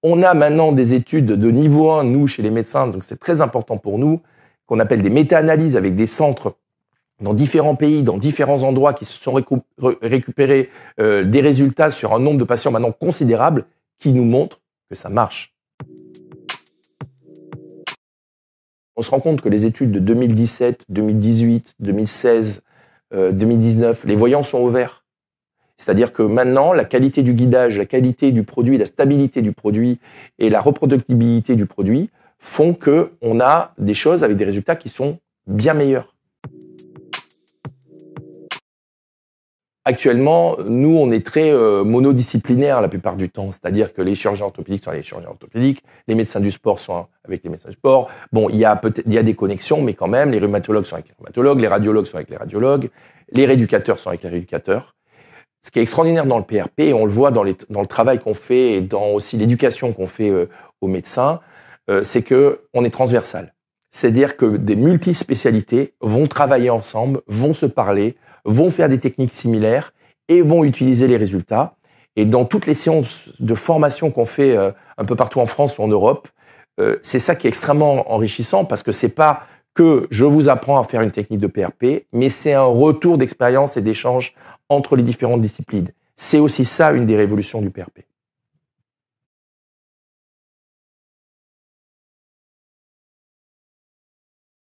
On a maintenant des études de niveau 1, nous, chez les médecins, donc c'est très important pour nous, qu'on appelle des méta-analyses avec des centres dans différents pays, dans différents endroits qui se sont récupérés des résultats sur un nombre de patients maintenant considérable qui nous montrent que ça marche. On se rend compte que les études de 2017, 2018, 2016, 2019, les voyants sont au vert. C'est-à-dire que maintenant, la qualité du guidage, la qualité du produit, la stabilité du produit et la reproductibilité du produit font qu'on a des choses avec des résultats qui sont bien meilleurs. Actuellement, nous, on est très monodisciplinaire la plupart du temps. C'est-à-dire que les chirurgiens orthopédiques sont avec les chirurgiens orthopédiques, les médecins du sport sont avec les médecins du sport. Bon, il y a des connexions, mais quand même, les rhumatologues sont avec les rhumatologues, les radiologues sont avec les radiologues, les rééducateurs sont avec les rééducateurs. Ce qui est extraordinaire dans le PRP, et on le voit dans le travail qu'on fait et dans aussi l'éducation qu'on fait aux médecins, c'est que on est transversal. C'est-à-dire que des multispécialités vont travailler ensemble, vont se parler, vont faire des techniques similaires et vont utiliser les résultats. Et dans toutes les séances de formation qu'on fait un peu partout en France ou en Europe, c'est ça qui est extrêmement enrichissant parce que c'est pas que je vous apprends à faire une technique de PRP, mais c'est un retour d'expérience et d'échange entre les différentes disciplines. C'est aussi ça une des révolutions du PRP.